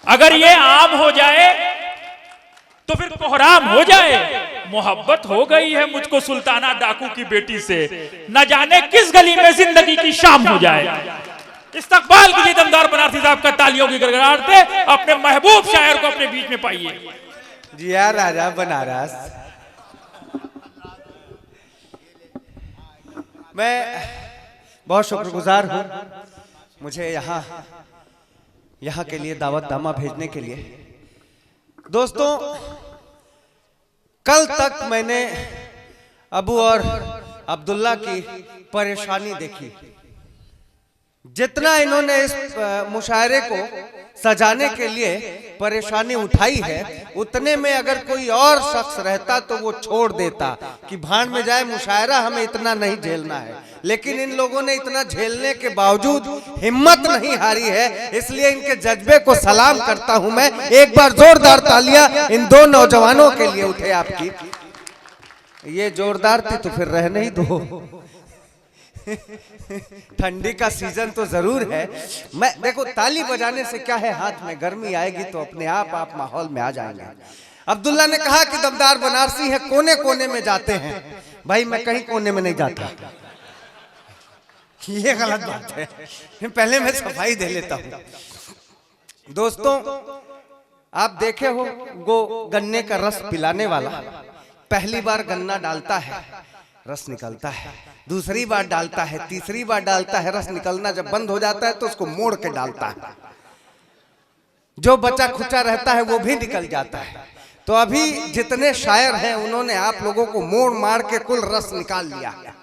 अगर ये आम हो जाए तो फिर कोहराम हो जाए। मोहब्बत हो गई है मुझको सुल्ताना डाकू की बेटी से, न जाने किस गली में जिंदगी की शाम हो जाए। इस्तकबाल कीजिए दमदार बनारसी साहब का तालियों की गड़गड़ाहट से। अपने महबूब शायर को अपने बीच में पाइए। जी यार राजा बनारस, मैं बहुत शुक्रगुजार हूँ मुझे यहाँ के लिए दावतनामा भेजने के लिए। दोस्तों, कल तक मैंने अबू और अब्दुल्ला की परेशानी देखी। जितना इन्होंने इस मुशायरे को सजाने के लिए परेशानी उठाई है, उतने में अगर कोई और शख्स रहता तो वो छोड़ देता कि भाड़ में जाए मुशायरा, हमें इतना नहीं झेलना है। लेकिन इन लोगों ने इतना झेलने के बावजूद हिम्मत नहीं हारी है, इसलिए इनके जज्बे को सलाम करता हूं मैं। एक बार जोरदार तालियां इन दो नौजवानों के लिए उठे आपकी। ये जोरदार थी तो फिर रहने ही दो। ठंडी का सीजन तो जरूर है। मैं देखो, ताली बजाने से क्या है, हाथ में गर्मी आएगी तो अपने आप माहौल में आ जाएंगे। अब्दुल्ला ने कहा कि दमदार बनारसी है, कोने कोने में जाते हैं। भाई मैं कहीं कोने में नहीं जाता, ये गलत बात है। पहले मैं सफाई दे लेता हूं। दोस्तों, आप देखे हो वो गन्ने का रस पिलाने वाला पहली बार गन्ना डालता है, रस निकलता है, दूसरी बार डालता है, तीसरी बार डालता है, रस निकलना जब बंद हो जाता है तो उसको मोड़ के डालता है। जो बचा खुचा रहता है वो भी निकल जाता है। तो अभी जितने शायर हैं उन्होंने आप लोगों को मोड़ मार के कुल रस निकाल लिया है।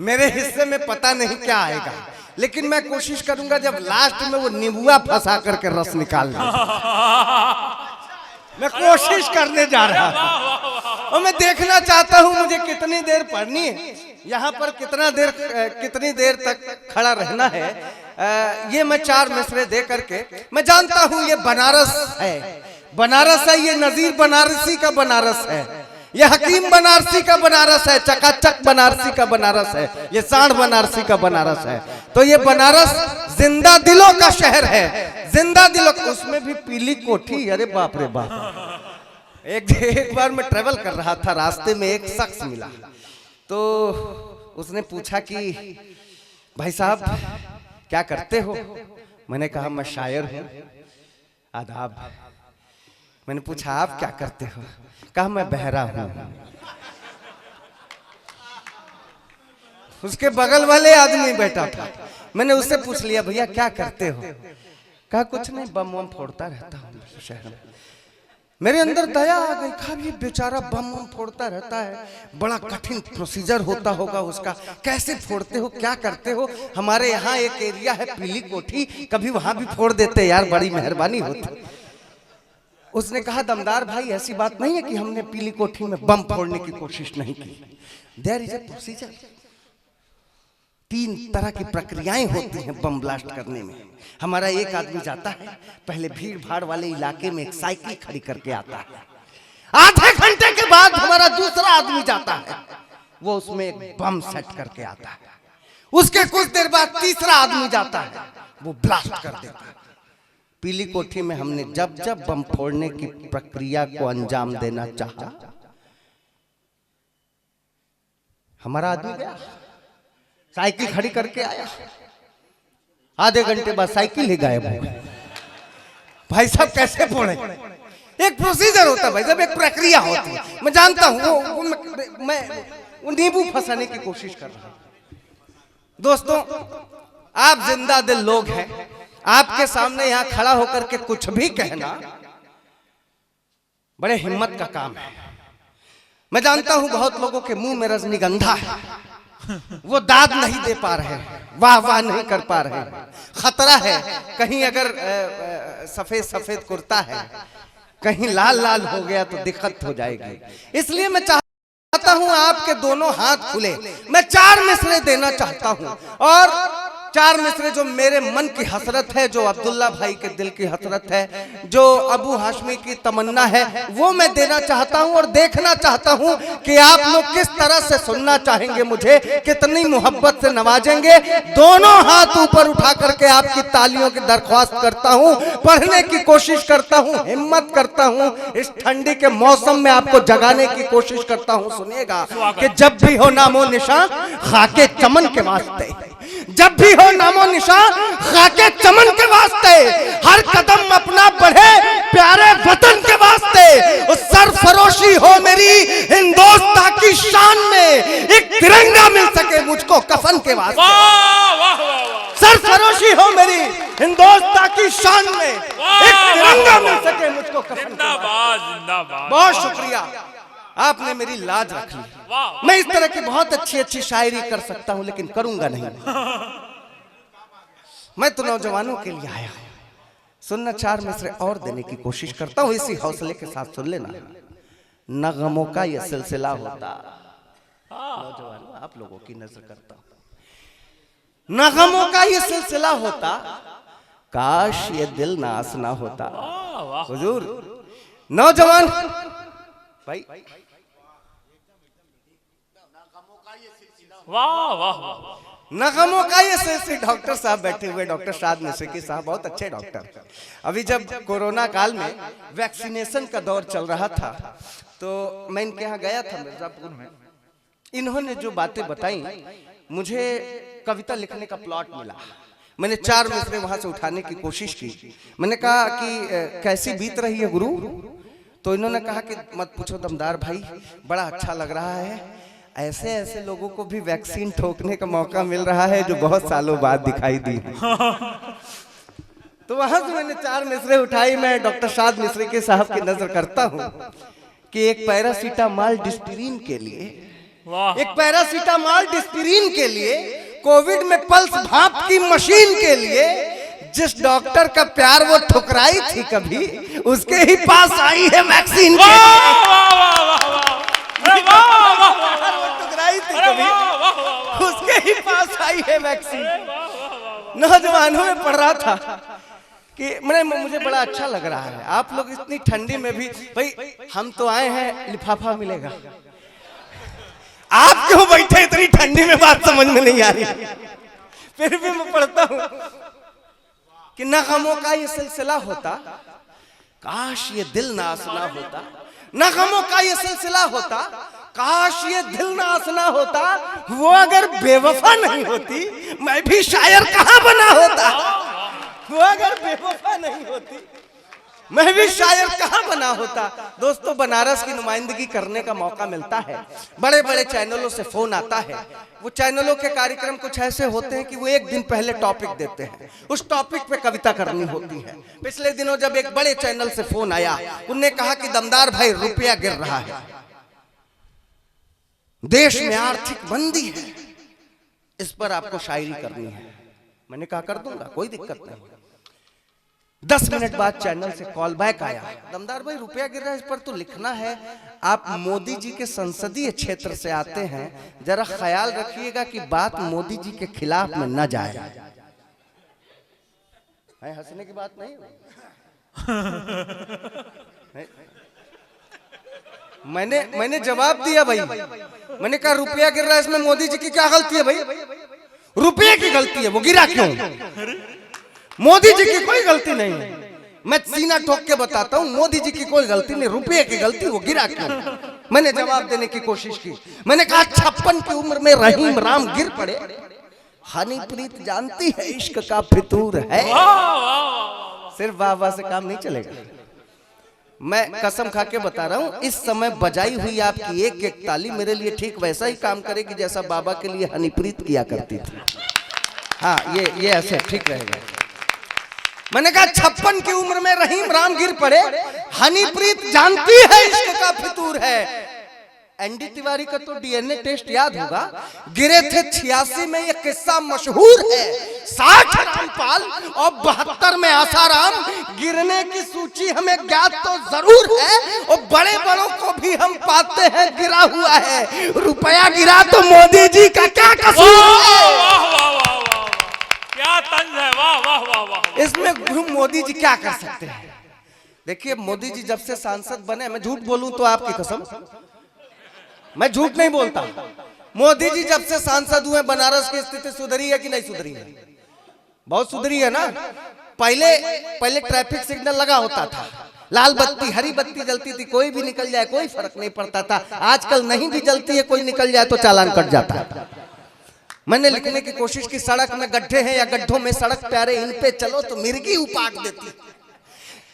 मेरे हिस्से में पता नहीं क्या आएगा, लेकिन मैं कोशिश करूंगा जब लास्ट में वो नींबुआ फंसा करके रस निकाल ले। मैं कोशिश करने जा रहा हूं और मैं देखना चाहता हूं मुझे कितनी देर पढ़नी है, यहाँ पर कितनी देर तक खड़ा रहना है। ये मैं 4 मिसरे दे करके, मैं जानता हूं ये बनारस है, बनारस है, ये नजीर बनारसी का बनारस है, ये हकीम बनारसी का बनारस है, चकाचक बनारसी का बनारस है, ये सांड बनारसी का बनारस है। तो ये बनारस जिंदा दिलों का शहर है, जिंदा दिलों। उसमें भी पीली कोठी, अरे बाप रे बाप। एक बार मैं ट्रेवल कर रहा था, रास्ते में एक शख्स मिला तो उसने पूछा कि भाई साहब क्या करते हो? मैंने कहा मैं शायर हूं। आदाब। मैंने पूछा आप क्या करते हो? कहा मैं बहरा हूं। उसके बगल वाले आदमी बैठा था, मैंने उससे पूछ लिया भैया क्या करते हो? कहा कुछ नहीं, बम वम फोड़ता रहता हूं शहर में। मेरे अंदर दया आ गई, कहा ये बेचारा बम वम फोड़ता रहता है, बड़ा कठिन प्रोसीजर होता होगा उसका, कैसे फोड़ते हो, क्या करते हो? हमारे यहाँ एक एरिया है पीली कोठी, कभी वहां भी फोड़ देते यार, बड़ी मेहरबानी होती। उसने कहा दमदार भाई ऐसी बात नहीं है कि हमने पीली कोठी में बम फोड़ने की कोशिश नहीं की। There is a procedure. 3 तरह की प्रक्रियाएं होती हैं बम ब्लास्ट करने में। हमारा एक आदमी जाता है, पहले भीड़ भाड़ वाले इलाके में एक साइकिल खड़ी करके आता है। आधे घंटे के बाद हमारा दूसरा आदमी जाता है, वो उसमें एक बम सेट करके आता है। उसके कुछ देर बाद तीसरा आदमी जाता है, वो ब्लास्ट कर देता है। पीली कोठी में हमने जब जब बम फोड़ने की प्रक्रिया को अंजाम देना चाहा, हमारा आदमी गया, साइकिल खड़ी करके आया, आधे घंटे बाद साइकिल ही गायब हो गई। भाई साहब कैसे फोड़े? एक प्रोसीजर होता है भाई साहब, एक प्रक्रिया होती है। मैं जानता हूं मैं नींबू फंसाने की कोशिश कर रहा हूं। दोस्तों, आप जिंदा दिल लोग हैं, आपके सामने यहां खड़ा होकर के कुछ भी कहना बड़े हिम्मत का काम है। मैं जानता हूं बहुत लोगों के मुंह में रजनीगंधा है, वो दाद नहीं दे पा रहे, वाह वाह नहीं कर पा रहे। खतरा है कहीं अगर सफेद सफेद कुर्ता है, कहीं लाल लाल हो गया तो दिक्कत हो जाएगी। इसलिए मैं चाहता हूं आपके दोनों हाथ खुले। मैं 4 मिसरे देना चाहता हूं और चार मिसरे जो मेरे मन की हसरत है, जो अब्दुल्ला भाई के दिल की हसरत है, जो अबू हाशमी की तमन्ना है, वो मैं देना चाहता हूं और देखना चाहता हूं कि आप लोग किस तरह से सुनना चाहेंगे, मुझे कितनी मोहब्बत से नवाजेंगे। दोनों हाथ ऊपर उठा करके आपकी तालियों की दरख्वास्त करता हूं, पढ़ने की कोशिश करता हूं, हिम्मत करता हूं, इस ठंडी के मौसम में आपको जगाने की कोशिश करता हूं। सुनिएगा कि जब भी हो नामो निशान खाके चमन के वास्ते, जब भी हो नामो निशान खाके चमन के वास्ते, हर कदम अपना बढ़े प्यारे वतन के वास्ते, उस सरफरोशी हो मेरी हिंदुस्तान की शान में, एक तिरंगा मिल सके मुझको कफन के वास्ते। सरफरोशी हो मेरी हिंदुस्तान की शान में, एक तिरंगा मिल सके मुझको कफन के वास्ते। बहुत शुक्रिया, आपने मेरी लाज रख ली। मैं इस तरह की बहुत अच्छी अच्छी शायरी कर सकता हूं, लेकिन करूंगा नहीं। मैं तो नौजवानों के लिए आया हूं, सुनना चार मिसरे और देने की कोशिश करता हूं, इसी हौसले के साथ सुन लेना। न गमों का यह सिलसिला होता, नौजवानों आप लोगों की नजर करता हूं, न गमों का यह सिलसिला होता, काश ये दिल नास ना होता। हुजूर नौजवान भाई, वाह वाह, नगमों का ये सिलसिला। डॉक्टर साहब बैठे हुए, डॉक्टर शाद नसीकी साहब, बहुत अच्छे डॉक्टर। अभी जब कोरोना काल में वैक्सीनेशन का दौर चल रहा था, तो मैं इनके यहाँ गया था मिर्जापुर में। इन्होंने जो बातें बताई, मुझे कविता लिखने का प्लॉट मिला। मैंने चार मिसरे वहां से उठाने की कोशिश की। मैंने कहा कि कैसी बीत रही है गुरु? तो इन्होंने कहा कि मत पूछो दमदार भाई, बड़ा अच्छा लग रहा है, ऐसे ऐसे लोगों को भी वैक्सीन ठोकने का मौका मिल रहा है जो बहुत सालों बाद दिखाई दी। तो वहां से मैंने चार मिसरे उठाई। मैं डॉक्टर शाद मिसरे के साहब की नजर करता हूं कि एक पैरासीटामॉल डिस्पिरिन के लिए, एक पैरासीटामॉल डिस्पिरिन के लिए, कोविड में पल्स भाप की मशीन के लिए, जिस डॉक्टर का प्यार वो ठुकराई थी कभी, उसके ही पास आई है वैक्सीन के। उसके ही पास आई है वैक्सीन। नौजवानों में पढ़ रहा था कि मुझे बड़ा अच्छा लग रहा है, आप लोग इतनी ठंडी में भी, भाई हम तो आए हैं लिफाफा मिलेगा, आप क्यों बैठे इतनी ठंडी में? बात समझ में नहीं आ रही। फिर भी मैं पढ़ता हूं कि न गमों का ये सिलसिला होता, काश ये दिल ना आसना होता। न गमों का ये सिलसिला होता, काश ये दिल ना आसना होता। वो अगर बेवफा नहीं होती, मैं भी शायर कहां बना होता। वो अगर बेवफा नहीं होती, मैं भी शायर कहां बना होता। दोस्तों, बनारस की नुमाइंदगी करने का मौका मिलता है, बड़े बड़े चैनलों से फोन आता है। वो चैनलों के कार्यक्रम कुछ ऐसे होते हैं कि वो एक दिन पहले टॉपिक देते हैं, उस टॉपिक पे कविता करनी होती है। पिछले दिनों जब एक बड़े चैनल से फोन आया, उनने कहा कि दमदार भाई रुपया गिर रहा है, देश में आर्थिक मंदी है, इस पर आपको शायरी करनी है। मैंने कहा कर दूंगा, कोई दिक्कत नहीं। 10 मिनट बाद चैनल से कॉल बैक आया, दमदार भाई रुपया गिर रहा है, इस पर तो लिखना है। आप मोदी जी के संसदीय क्षेत्र से आते हैं, जरा ख्याल रखिएगा कि बात मोदी जी के खिलाफ में न जाए। हंसने की बात नहीं मैंने जवाब दिया भाई। मैंने कहा रुपया गिर रहा है, इसमें मोदी जी की क्या गलती है भाई? रुपये की गलती है, वो गिरा क्यों? मोदी जी की कोई गलती नहीं है। मैं सीना ठोक के बताता हूँ, मोदी जी की कोई गलती नहीं, रुपये की गलती, वो गिरा क्यों? मैंने जवाब देने की कोशिश की। मैंने कहा 56 की उम्र में रहीम राम गिर पड़े, हनीप्रीत जानती है इश्क का फितूर है। सिर्फ वाह से काम नहीं चलेगा। मैं कसम खा के बता रहा हूँ, इस समय बजाई हुई आपकी एक एक ताली मेरे लिए ठीक वैसा ही काम करेगी जैसा बाबा के लिए हनीप्रीत किया करती थी। हाँ, ये ऐसे ठीक रहेगा। मैंने कहा 56 की उम्र में रहीम राम गिर पड़े, हनीप्रीत जानती है इश्क का फितूर है। एनडी तिवारी का तो डीएनए टेस्ट याद होगा, गिरे थे 86 में, ये किस्सा मशहूर है। 60 रामपाल और 72 में आसाराम, गिरने की सूची हमें ज्ञात तो जरूर है, और बड़े बड़ों को भी हम पाते हैं गिरा हुआ है। रुपया गिरा तो मोदी जी का क्या कसूर है? तंज है, वाह वाह वाह वाह। इसमें गुरु मोदी जी क्या कर सकते हैं? देखिए मोदी जी जब से सांसद बने, मैं झूठ बोलूं तो आपकी कसम, मैं झूठ नहीं बोलता, मोदी जी जब से सांसद हुए बनारस की स्थिति सुधरी है कि नहीं सुधरी है? बहुत सुधरी है ना। पहले ट्रैफिक सिग्नल लगा होता था, लाल बत्ती हरी बत्ती जलती थी, कोई भी निकल जाए कोई फर्क नहीं पड़ता था। आजकल नहीं भी जलती है, कोई निकल जाए तो चालान कट जाता है। मैंने लिखने की कोशिश की, सड़क में गड्ढे हैं या गड्ढों में सड़क प्यारे, इन पे चलो तो मिर्गी उपाट देती।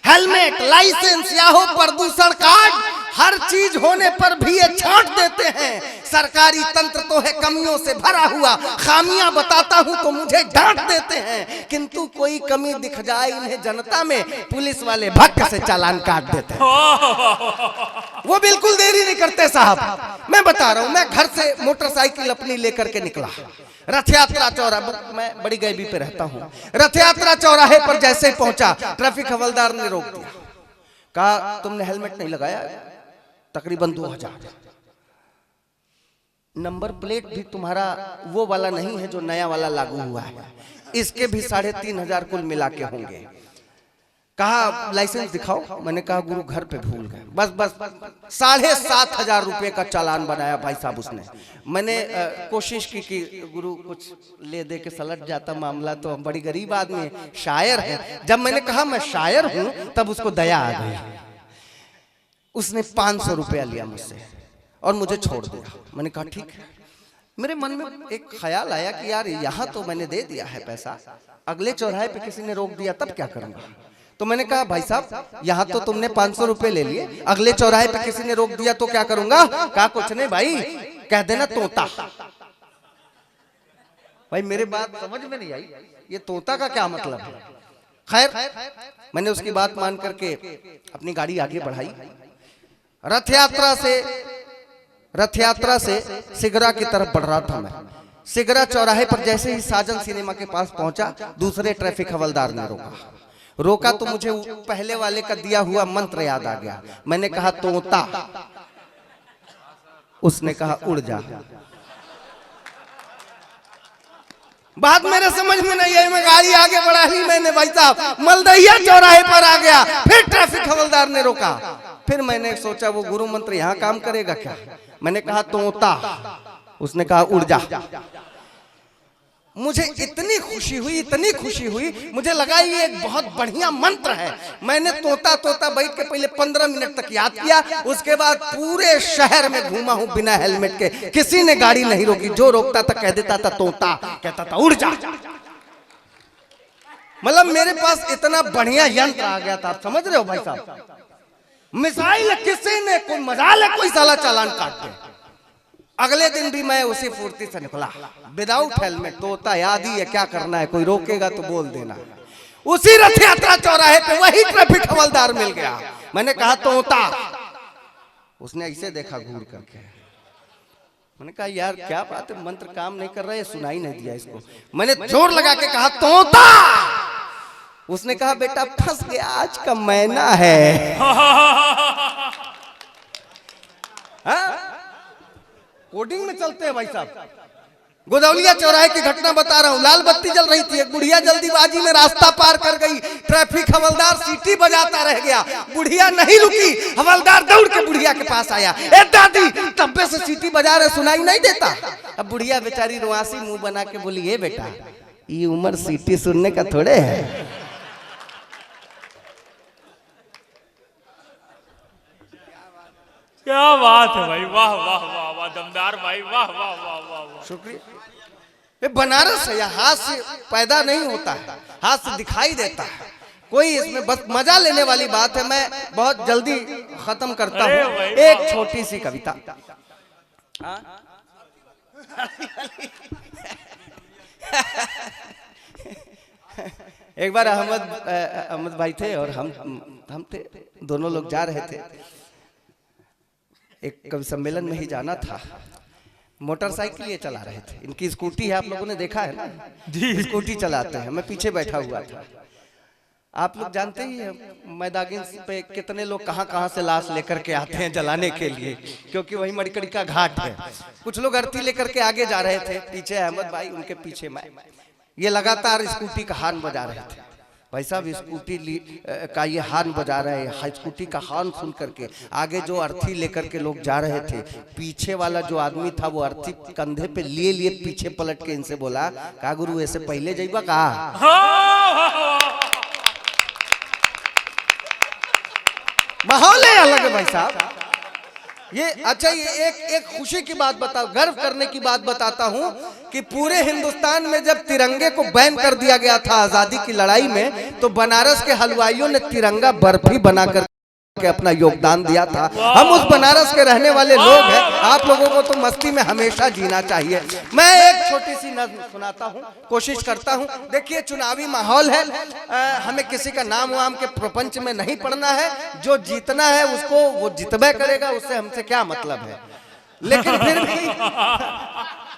हेलमेट, लाइसेंस या हो प्रदूषण कार्ड, हर चीज होने पर भी ये छांट देते हैं। सरकारी तंत्र तो है कमियों से भरा हुआ, खामियां बताता हूं तो मुझे डांट देते हैं, किंतु कोई कमी दिख जाए इन्हें जनता में, पुलिस वाले भक्क से चालान काट देते हैं। वो बिल्कुल देरी नहीं करते साहब। मैं बता रहा हूं, मैं घर से मोटरसाइकिल अपनी लेकर के निकला, रथ यात्रा चौराहे, मैं बड़ी गैबी पे रहता हूं, रथ यात्रा चौराहे पर जैसे ही पहुंचा, ट्रैफिक हवलदार ने रोक दिया, कहा तुमने हेलमेट नहीं लगाया, तकरीबन 2000। नंबर प्लेट भी तुम्हारा वो वाला नहीं है जो नया वाला लागू हुआ है, इसके भी 3500 कुल मिला के होंगे। कहा लाइसेंस दिखाओ, मैंने कहा गुरु घर पे भूल गए। बस 7500 रुपए का चालान बनाया भाई साहब उसने। मैंने कोशिश की कि गुरु कुछ ले दे के सलट जाता मामला, तो हम बड़ी गरीब आदमी है, शायर है। जब मैंने कहा मैं शायर हूं तब उसको दया आ गई, उसने 500 रुपया लिया मुझसे और मुझे छोड़ दिया। मैंने कहा ठीक है। मेरे मन में एक ख्याल आया कि यार यहाँ तो मैंने दे दिया है पैसा, अगले चौराहे पे किसी ने रोक दिया तब क्या करूंगा? तो मैंने कहा भाई साहब यहाँ तो तुमने 500 रुपए ले लिए, अगले चौराहे पे किसी ने रोक दिया तो क्या करूंगा? कहा कुछ नहीं भाई, कह देना तोता। भाई मेरे बात समझ में नहीं आई, ये तोता का क्या मतलब है? खैर मैंने उसकी बात मान करके अपनी गाड़ी आगे बढ़ाई। रथ यात्रा से सिगरा की तरफ बढ़ रहा था मैं। सिगरा चौराहे पर जैसे ही साजन सिनेमा के पास पहुंचा, दूसरे ट्रैफिक हवलदार ने रोका तो मुझे पहले वाले का दिया हुआ मंत्र याद आ गया। मैंने कहा तोता, उसने कहा उड़ जा। बात मेरे समझ में नहीं आई, मैं गाड़ी आगे बढ़ा ली मैंने भाई साहब, मलदहिया चौराहे पर आ गया, फिर ट्रैफिक हवलदार ने रोका। फिर मैंने सोचा वो गुरु मंत्र यहाँ काम करेगा क्या? मैंने कहा तोता, उसने कहा उड़ जा। मुझे इतनी खुशी हुई, मुझे लगा ये एक बहुत बढ़िया मंत्र है। मैंने तोता तोता बैठ के पहले 15 मिनट तक याद किया, उसके बाद पूरे शहर में घूमा हूं बिना हेलमेट के, किसी ने गाड़ी नहीं रोकी, जो रोकता था कह देता था तोता, कहता था उड़ जा। मतलब मेरे पास इतना बढ़िया यंत्र आ गया था, आप समझ रहे हो भाई साहब? मिसाइल किसी ने, कोई मजाल है कोई साला चालान काट दे। अगले दिन भी मैं उसी फुर्ती से निकला विदाउट हेलमेट। तोता याद ही है, क्या करना है, कोई रोकेगा तो बोल देना। उसी रथ यात्रा चौराहे पे वही ट्रैफिक हवलदार मिल गया। मैंने कहा तोता, उसने ऐसे देखा घूर करके। मैंने कहा यार क्या बात है, मंत्र काम नहीं कर रहा है, सुनाई नहीं दिया इसको। मैंने जोर लगा के कहा तोता, उसने कहा बेटा फंस गया, आज का महीना है। कोडिंग में चलते हैं भाई साहब। गोदौलिया चौराहे की घटना बता रहा हूँ, लाल बत्ती जल रही थी, एक बुढ़िया जल्दीबाजी में रास्ता पार कर गई, ट्रैफिक हवलदार सीटी बजाता रह गया, बुढ़िया नहीं रुकी, हवलदार दौड़ के बुढ़िया के पास आया, ए दादी तब्बे से सीटी बजा रहे सुनाई नहीं देता। अब बुढ़िया बेचारी रुआसी मुंह बना के बोली, ये बेटा ये उम्र सीटी सुनने का थोड़े है। क्या बात है भाई, वाह वाह वाह वाह, दमदार भाई, वाह वाह वाह वाह वाह। शुक्रिया। ये बनारस है, हाथ से पैदा नहीं होता है, हाथ से दिखाई देता है। कोई इसमें बस मजा लेने वाली बात है। मैं बहुत जल्दी खत्म करता हूँ, एक छोटी सी कविता। एक बार अहमद भाई थे और हम थे, दोनों लोग जा रहे थे, एक कवि सम्मेलन में ही जाना था। मोटरसाइकिल ये चला रहे थे, इनकी स्कूटी है, आप लोगों ने देखा है ना जी, स्कूटी चलाते हैं। मैं पीछे बैठा हुआ था। आप लोग जानते ही हैं मैदागिन पे कितने लोग कहां से लाश लेकर के आते हैं जलाने के लिए, क्योंकि वही मड़कड़ी का घाट है। कुछ लोग अर्थी लेकर के आगे जा रहे थे, पीछे अहमद भाई, उनके पीछे ये लगातार स्कूटी का हॉर्न बजा रहे थे। भाई साहब स्कूटी का ये हॉर्न बजा रहे हैं, स्कूटी का हॉर्न सुन करके आगे जो अर्थी लेकर के लोग जा रहे थे, पीछे वाला जो आदमी था वो अर्थी कंधे पे लिए लिए पीछे पलट के इनसे बोला, का गुरु ऐसे पहले जाइबा का? माहौल है अलग है भाई साहब। ये अच्छा, ये एक खुशी की बात बताओ, गर्व करने की बात बताता हूं कि पूरे हिंदुस्तान में जब तिरंगे को बैन कर दिया गया था आजादी की लड़ाई में, तो बनारस के हलवाइयों ने तिरंगा बर्फी बनाकर के अपना योगदान दिया था। हम उस बनारस के रहने वाले लोग हैं, आप लोगों को तो मस्ती में हमेशा जीना चाहिए। मैं एक छोटी सी नज़्म सुनाता हूं, कोशिश करता हूं। देखिए चुनावी माहौल है, हमें किसी का नाम वाम के प्रपंच में नहीं पड़ना है। जो जीतना है उसको वो जितबे करेगा, उससे हमसे क्या मतलब है। लेकिन फिर भी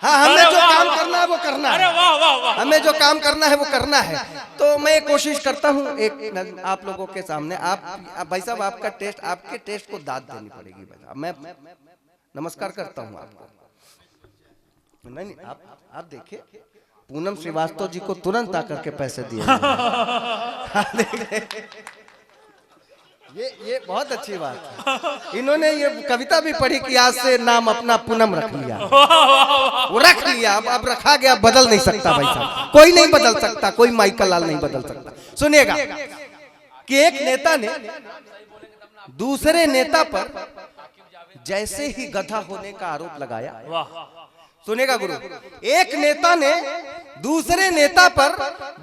हाँ, हमें जो काम करना है वो करना है। हमें जो काम करना है वो करना है। तो मैं कोशिश करता हूँ एक आप लोगों के सामने, आप भाई साहब आपका टेस्ट, आपके टेस्ट को दाद देनी पड़ेगी भाई साहब। मैं नमस्कार करता हूँ आपको। नहीं आप देखिए, पूनम श्रीवास्तव जी को तुरंत आकर के पैसे दिए। ये बहुत अच्छी बात है। इन्होंने ये कविता भी पढ़ी कि आज से नाम अपना पूनम रख लिया। वो रख लिया, अब रखा गया, बदल नहीं सकता भाई साहब, कोई नहीं बदल सकता, कोई माइकल लाल नहीं बदल सकता। सुनिएगा कि एक नेता ने दूसरे नेता पर जैसे ही गधा होने का आरोप लगाया। सुनेगा गुरु, एक नेता ने दूसरे नेता पर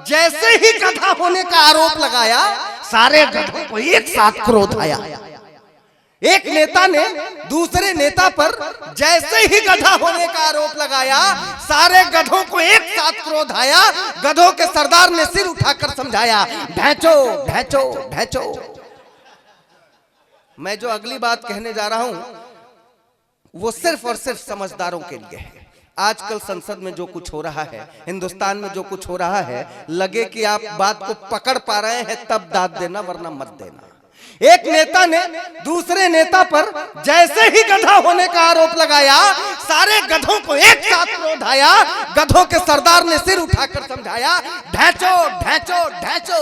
जैसे ही गधा होने का आरोप लगाया, सारे गधों को एक साथ क्रोध आया। एक नेता ने दूसरे नेता पर जैसे ही गधा होने का आरोप लगाया, सारे गधों को एक साथ क्रोध आया। गधों के सरदार ने सिर उठाकर समझाया, ढैचो ढैचो ढैचो। मैं जो अगली बात कहने जा रहा हूं वो सिर्फ और सिर्फ समझदारों के लिए है। आजकल संसद में जो कुछ हो रहा है, हिंदुस्तान में जो कुछ हो रहा है, लगे कि आप बात को पकड़ पा रहे हैं तब दाद देना, वरना मत देना। एक नेता ने दूसरे नेता पर जैसे ही गधा होने का आरोप लगाया, सारे गधों को एक साथ क्रोध आया। गधों के सरदार ने सिर उठाकर समझाया, ढैचो ढैचो ढैचो।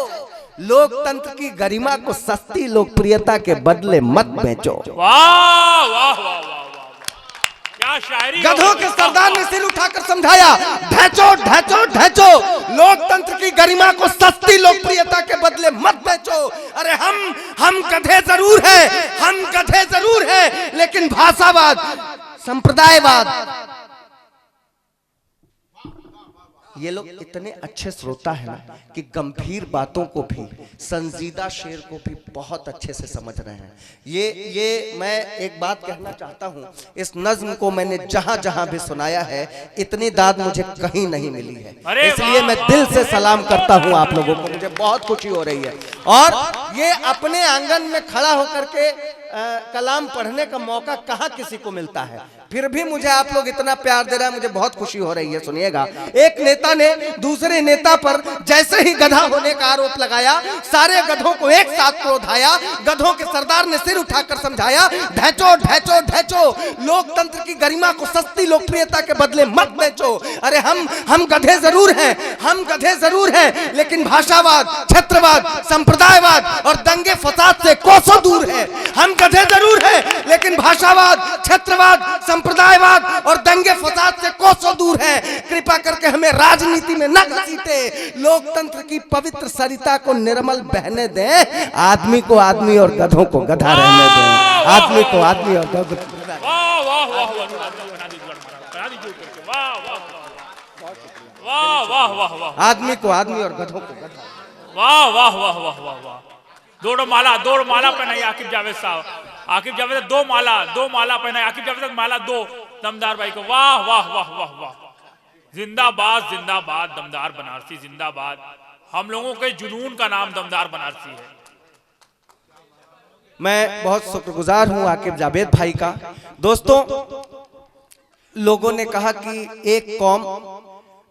लोकतंत्र की गरिमा को सस्ती लोकप्रियता के बदले मत बेचो। वाह वाह वाह वाह, क्या शायरी। गधों के सरदार ने सिर उठाकर समझाया, ढैचो ढैचो ढैचो। लोकतंत्र की गरिमा को सस्ती लोकप्रियता के बदले मत बेचो। अरे हम गधे जरूर हैं, हम गधे जरूर हैं, लेकिन भाषावाद, संप्रदायवाद, ये लोग इतने अच्छे श्रोता है ना कि गंभीर बातों को भी, संजीदा शेर को भी बहुत अच्छे से समझ रहे हैं। ये मैं एक बात कहना चाहता हूँ, इस नज्म को मैंने जहां जहां भी सुनाया है, इतनी दाद मुझे कहीं नहीं मिली है। इसलिए मैं दिल से सलाम करता हूँ आप लोगों को, मुझे बहुत खुशी हो रही है। और ये अपने आंगन में खड़ा होकर के कलाम पढ़ने का मौका कहाँ किसी को मिलता है, फिर भी मुझे आप लोग इतना प्यार दे रहे हैं, मुझे बहुत खुशी हो रही है। सुनिएगा, एक नेता ने दूसरे नेता पर जैसे ही गधा होने का आरोप लगाया, सारे गधों को एक साथ क्रोध आया। गधों के सरदार ने सिर उठाकर समझाया, ढैचो ढैचो ढैचो। लोकतंत्र की गरिमा को सस्ती लोकप्रियता के बदले मत बेचो। अरे हम गधे जरूर हैं, हम गधे जरूर हैं, लेकिन भाषावाद, क्षेत्रवाद, संप्रदायवाद और दंगे फसाद से कोसों दूर है। हम गधे जरूर हैं, लेकिन भाषावाद, क्षेत्रवाद, संप्रदायवाद और दंगे फसाद से कोसों दूर है। कृपा करके हमें राजनीति में न घसीटे, लोकतंत्र की पवित्र सरिता को निर्मल बहने दें। आदमी को आदमी और गधों को गधा रहने दें। आदमी को आदमी और गधों को गधा। वाह वाह वाह वाह वाह वाह। आदमी को आदमी और गधों को गधा। वाह वाह वाह वाह वाह वाह। दो माला पहनाई आकिब जावेद साहब। आकिब जावेद दो माला पहनाई। आकिब जावेद माला दो दमदार भाई को। वाह वाह वाह वाह वाह। जिंदाबाद जिंदाबाद, दमदार बनारसी जिंदाबाद। हम लोगों के जुनून का नाम दमदार बनारसी है। मैं बहुत शुक्रगुजार हूं आकिब जावेद भाई का। दोस्तों, लोगों ने कहा कि एक कौम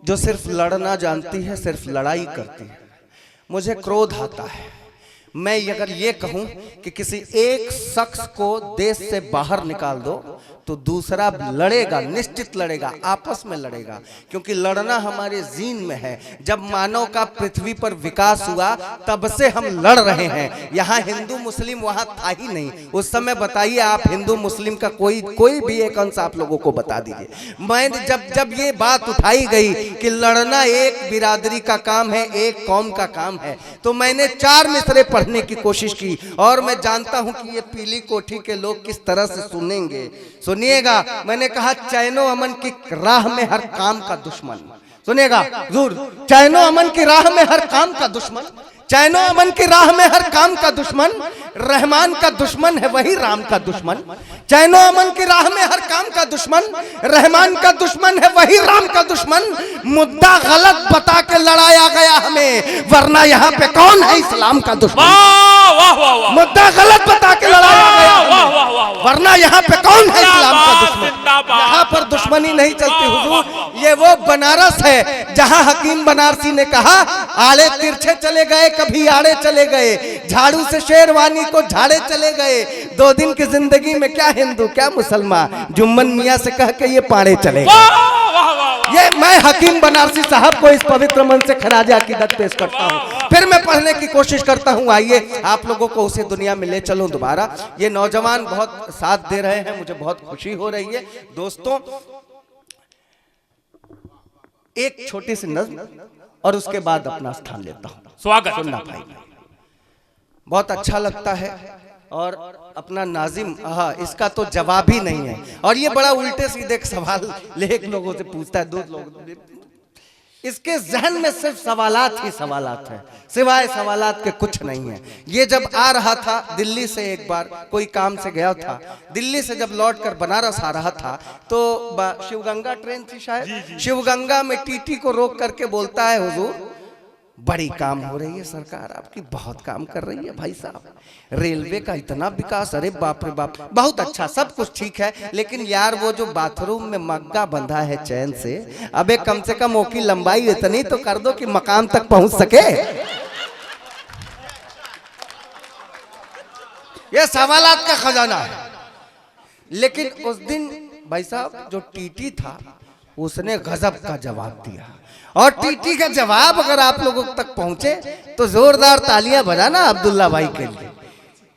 जो सिर्फ लड़ना जानती है, सिर्फ लड़ाई करती है। मुझे क्रोध आता है, मैं अगर ये कहूं कि किसी एक शख्स को देश से बाहर निकाल दो तो दूसरा लड़ेगा, निश्चित लड़ेगा, आपस में लड़ेगा, क्योंकि लड़ना हमारे जीन में है। जब मानव का पृथ्वी पर विकास हुआ तब से हम लड़ रहे हैं। यहाँ हिंदू मुस्लिम वहाँ था ही नहीं उस समय। बताइए आप हिंदू मुस्लिम का कोई भी एक अंश आप लोगों को बता दीजिए। मैं जब ये बात उठाई गई कि लड़ना एक बिरादरी का काम है, एक कौम का काम है, तो मैंने 4 मिसरे पढ़ने की कोशिश की और मैं जानता हूं कि ये पीली कोठी के लोग किस तरह से सुनेंगे। सुनिएगा, मैंने कहा चैनो अमन की राह में हर काम का दुश्मन। सुनिएगा जरूर, चैनो अमन की राह में हर काम का दुश्मन, चैनो अमन की राह में हर काम का दुश्मन, रहमान का दुश्मन है वही राम का दुश्मन। चैनो अमन की राह में हर काम का दुश्मन, रहमान का दुश्मन है वही राम का दुश्मन। मुद्दा गलत बता के लड़ाया गया हमें, वरना यहाँ पे कौन है इस्लाम का दुश्मन। मुद्दा गलत बता के लड़ाया गया, वरना यहाँ पे कौन है इस्लाम का दुश्मन। यहाँ पर दुश्मनी नहीं चलती हुजूर। ये वो बनारस है जहाँ हकीम बनारसी ने कहा आड़े तिरछे चले गए, कभी आड़े चले गए, झाड़ू से शेरवानी को झाड़े चले गए। 2 दिन की जिंदगी में क्या हिंदू क्या मुसलमान, जुम्मन मियाँ से कह के ये पाड़े चले गए। ये मैं हकीम बनारसी साहब को इस पवित्र मन से खराज अकीदत पेश करता हूँ। फिर मैं पढ़ने की कोशिश करता हूँ। आइए आप लोगों को उसी दुनिया में ले चलूं दोबारा। ये नौजवान बहुत साथ दे रहे हैं, मुझे बहुत खुशी हो रही है। दोस्तों एक छोटी सी नज़्म और उसके बाद अपना स्थान लेता हूँ। स्वागत सुनना भाई, बहुत अच्छा लगता है। और अपना नाजिम, हाँ इसका तो जवाब ही नहीं है। और ये बड़ा उल्टे सीधे सवाल लेख लोगों से पूछता है, 2 लोग, इसके जहन में सिर्फ सवालात ही सवालात हैं, सिवाय सवालात के कुछ नहीं है। ये जब आ रहा था दिल्ली से, एक बार कोई काम से गया था, दिल्ली से जब लौट कर बनारस आ रहा था तो शिवगंगा ट्रेन थी शायद, शिवगंगा में टीटी को रोक करके बोलता है हुजूर बड़ी काम हो रही है सरकार आपकी, बहुत काम कर रही है भाई साहब, रेलवे का इतना विकास, अरे बाप रे बाप, बहुत अच्छा, सब कुछ ठीक है, लेकिन यार वो जो बाथरूम में मग्गा बंधा है चैन से, अबे कम से कम वो की लंबाई इतनी तो कर दो कि मकाम तक पहुंच सके। ये सवालात का खजाना है। लेकिन उस दिन भाई साहब जो टीटी था उसने गजब का जवाब दिया। और टीटी का जवाब अगर आप लोगों तक पहुंचे तो जोरदार तालियां बजाना अब्दुल्ला भाई के लिए।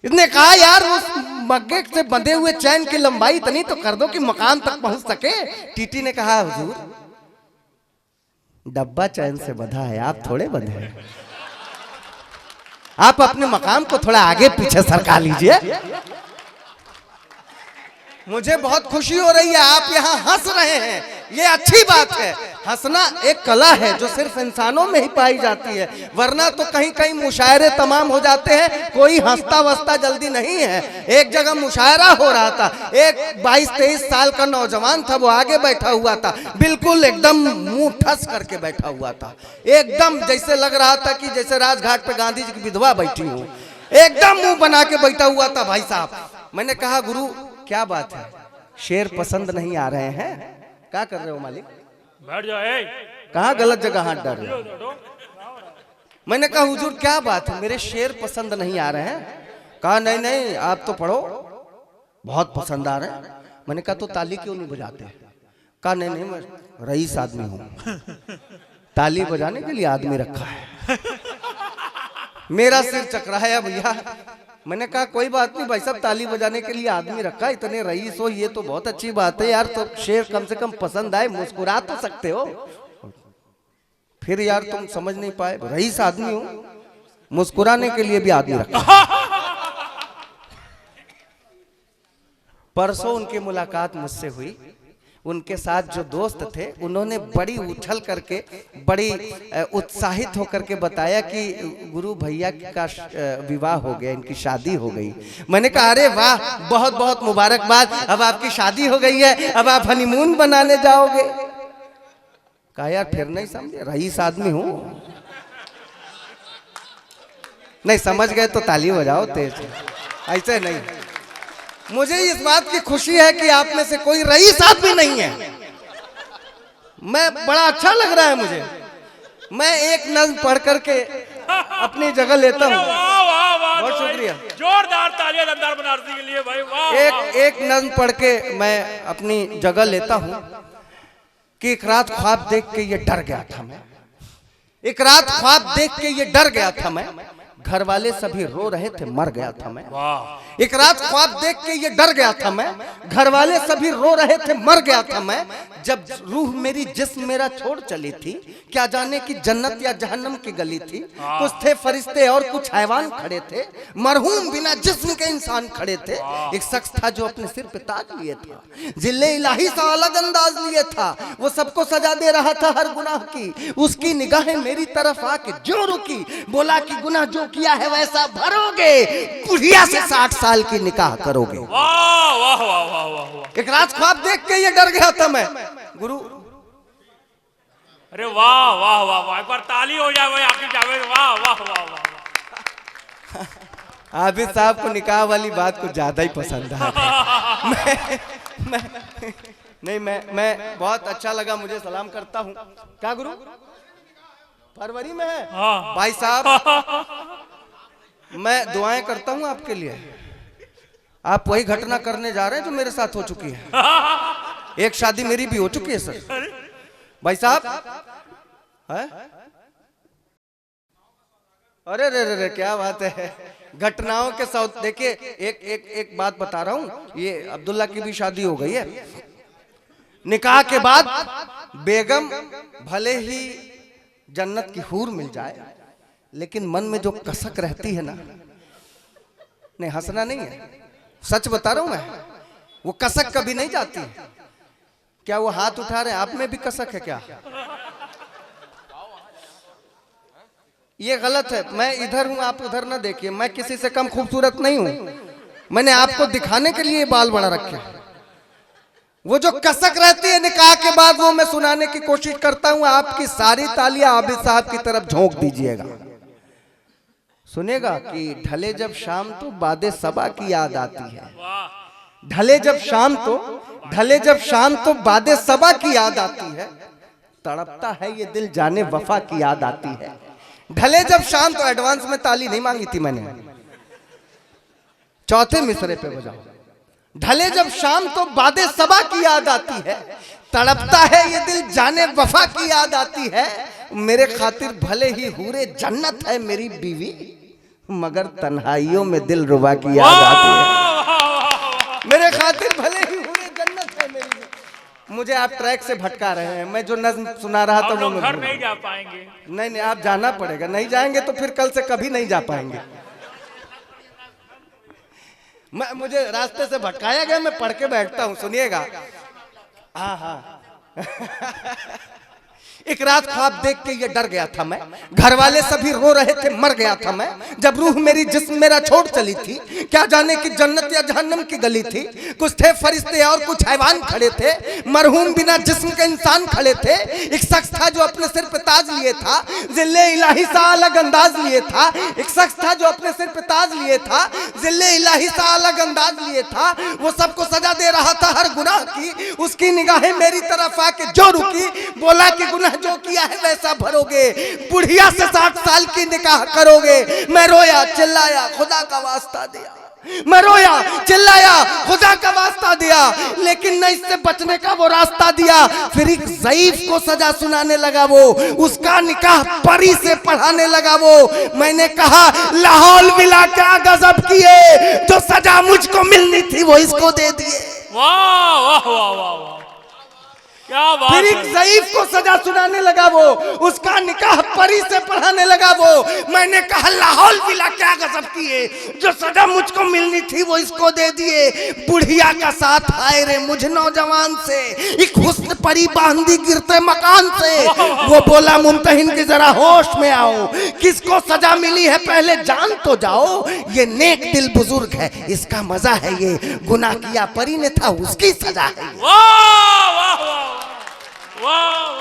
इसने कहा यार उस मग्गे से बंधे हुए चैन की लंबाई इतनी तो कर दो कि मकाम तक पहुंच सके। टीटी ने कहा हुजूर डब्बा चैन से बंधा है, आप थोड़े बंधे हैं, आप अपने मकाम को थोड़ा आगे पीछे सरका लीजिए। मुझे बहुत खुशी हो रही है आप यहाँ हंस रहे हैं, ये अच्छी बात है। हंसना एक कला है जो सिर्फ इंसानों में ही पाई जाती है, वरना तो कहीं कहीं मुशायरे तमाम हो जाते हैं, कोई हंसता वसता जल्दी नहीं है। एक जगह मुशायरा हो रहा था, एक 22-23 साल का नौजवान था, वो आगे बैठा हुआ था, बिल्कुल एकदम मुंह ठस करके बैठा हुआ था, एकदम जैसे लग रहा था कि जैसे राजघाट पे गांधी जी की विधवा बैठी हो, एकदम मुंह बना के बैठा हुआ था भाई साहब। मैंने कहा गुरु क्या बात है, शेर पसंद नहीं आ रहे हैं, क्या कर रहे हो मालिक, बैठ जाए, कहाँ गलत जगह हाथ डाल रहे हो। मैंने कहा हुजूर क्या बात है, मेरे शेर पसंद नहीं आ रहे हैं। कहा नहीं नहीं आप तो पढ़ो, बहुत पसंद आ रहे हैं। मैंने कहा तो ताली क्यों नहीं बजाते। कहा नहीं नहीं मैं रईस आदमी हूँ, ताली बजाने के लिए आदमी रखा है। मेरा सिर चकराया भैया। मैंने कहा कोई बात नहीं भाई साहब, ताली बजाने के लिए आदमी रखा, इतने रईस हो ये तो बहुत अच्छी बात है यार, तो शेर कम से कम पसंद आए, मुस्कुरा तो सकते हो। फिर यार तुम समझ नहीं पाए, रईस आदमी हो, मुस्कुराने के लिए भी आदमी रखा। परसों उनकी मुलाकात मुझसे हुई, उनके साथ जो दोस्त थे उन्होंने बड़ी उछल करके, बड़ी उत्साहित होकर के बताया कि गुरु भैया का विवाह हो गया, इनकी शादी हो गई। मैंने कहा अरे वाह बहुत बहुत मुबारकबाद, अब आपकी शादी हो गई है, अब आप हनीमून बनाने जाओगे। कहा यार फिर नहीं समझे, रईस आदमी हूं, नहीं समझ गए तो ताली बजाओ तेज, ऐसे नहीं। मुझे इस बात की खुशी है कि आप में से कोई रईस आदमी नहीं है, मैं बड़ा अच्छा लग रहा है मुझे। मैं एक नज़्म पढ़ करके अपनी जगह लेता हूँ। शुक्रिया। जोरदार तालियां दमदार बनारसी के लिए भाई, वाह वाह। एक नज्म पढ़ के मैं अपनी जगह लेता हूं कि एक रात ख्वाब देख के ये डर गया था मैं, एक रात ख्वाब देख के ये डर गया था मैं, घर वाले सभी रो रहे थे मर गया था मैं। वाह। एक रात ख्वाब देख के ये डर गया था मैं, घर वाले सभी रो रहे थे मर गया था मैं, जब रूह मेरी जिस्म मेरा छोड़ चली थी, क्या जाने कि जन्नत या जहन्नम की गली थी। कुछ थे फरिश्ते और कुछ हैवान खड़े थे, मरहूम बिना जिस्म के इंसान खड़े थे। एक शख्स था जो अपने सिर पे ताज लिए था, जिले इलाही सा अलग अंदाज लिए था, वो सबको सजा दे रहा था हर गुनाह की। उसकी निगाहें मेरी तरफ आके जो रुकी, बोला कि गुनाह जो किया है वैसा भरोगे, बुढ़िया से 60 साल की निकाह करोगे। वाह वाह वाह वाह वाह। एक रात ख्वाब देख के ये डर गया था मैं गुरु। अरे वाह वाह वाह वाह, एक बार ताली हो जाए भाई आपकी जावेद, वाह वाह वाह वाह। आबिद साहब को निकाह वाली बात को ज्यादा ही पसंद है। मैं बहुत अच्छा लगा, मुझे सलाम करता हूँ। क्या गुरु फरवरी में है? हाँ। भाई साहब मैं दुआएं करता हूँ आपके लिए। आप वही घटना करने जा रहे हैं जो मेरे साथ हो चुकी है। एक शादी मेरी भी हो चुकी है सर। भाई साहब है? अरे रे रे क्या बात है, घटनाओं के साथ। देखिए एक बात बता रहा हूँ, ये अब्दुल्ला की भी शादी हो गई है। निकाह के बाद बेगम भले ही जन्नत की हूर मिल जाए, लेकिन मन में जो कसक रहती है ना, नहीं हंसना नहीं है, सच बता रहा हूं मैं, वो कसक कभी नहीं जाती। क्या वो हाथ उठा रहे हैं, आप में भी कसक है क्या? ये गलत है। मैं इधर हूं, आप उधर ना देखिए। मैं किसी से कम खूबसूरत नहीं हूं, मैंने आपको दिखाने के लिए बाल बड़ा रखे। वो जो कसक रहती है निकाह के बाद, वो मैं सुनाने की कोशिश करता हूं। आपकी सारी तालियां आबिद साहब की तरफ झोंक दीजिएगा। सुनेगा कि ढले जब शाम तो बादे सबा की याद आती है, ढले जब शाम तो बादे सबा की याद आती है, तड़पता है ये दिल जाने वफा की याद आती है। ढले जब शाम तो, एडवांस में ताली नहीं मांगी थी मैंने, चौथे मिसरे पे बजाओ। ढले जब शाम तो बादे सबा की याद आती है, तड़पता है ये दिल जाने वफा की याद आती है। मेरे खातिर भले ही हूरे जन्नत है मेरी बीवी, मगर तन्हाइयों में दिल रुबा की याद आती है। मेरे खातिर भले ही हूरे जन्नत है मेरी बीवी। मुझे आप ट्रैक से भटका रहे हैं। मैं जो नज्म सुना रहा था वो घर नहीं जा पाएंगे। नहीं आप जाना पड़ेगा। नहीं जाएंगे तो फिर कल से कभी नहीं जा पाएंगे। मुझे रास्ते से भटकाया गया, मैं पढ़ के बैठता हूं, सुनिएगा। हाँ एक रात ख्वाब देख के ये डर गया था मैं, घर वाले सभी रो रहे थे मर गया था मैं, जब रूह मेरी जिस्म मेरा छोड़ चली थी, क्या जाने कि जन्नत या जहन्नम की गली थी। कुछ थे फरिश्ते और कुछ हैवान खड़े थे, मरहूम बिना जिस्म के इंसान खड़े थे। एक शख्स था जो अपने सिर पे ताज लिए था, जिले इलाही सा अलग अंदाज लिए था। एक शख्स था जो अपने सिर पे ताज लिए था, जिले इलाही सा अलग अंदाज लिए था। वो सबको सजा दे रहा था हर गुनाह की। उसकी निगाहें मेरी तरफ आके जो रुकी, बोला कि गुनाह जो किया है वैसा भरोगे, बुढ़िया से 60 साल की निकाह करोगे। मैं रोया चिल्लाया खुदा का वास्ता दिया, मैं रोया चिल्लाया खुदा का वास्ता दिया, लेकिन न इससे बचने का वो रास्ता दिया। फिर एक ज़ईफ को सजा सुनाने लगा वो, उसका निकाह परी से पढ़ाने लगा वो। मैंने कहा लाहौल विला क्या गजब किए, जो सजा मुझको मिलनी थी वो इसको दे दिए। वाह वाह वाह वाह, क्या बात। फिर एक ज़ईफ को सजा सुनाने लगा वो, उसका निकाह परी से पढ़ाने लगा वो। मैंने कहा लाहौल विला क्या गजब किए, जो सजा मुझको मिलनी थी वो इसको दे दिए। बुढ़िया का साथ आए रे मुझ नौजवान से, एक हुस्न परी बांधी गिरते मकान से। वो बोला मुमतहिन की जरा होश में आओ, किसको सजा मिली है पहले जान तो जाओ। ये नेक दिल बुजुर्ग है इसका मजा है, ये गुनाह किया परी ने था उसकी सजा है। वाह वाह वाह वाह।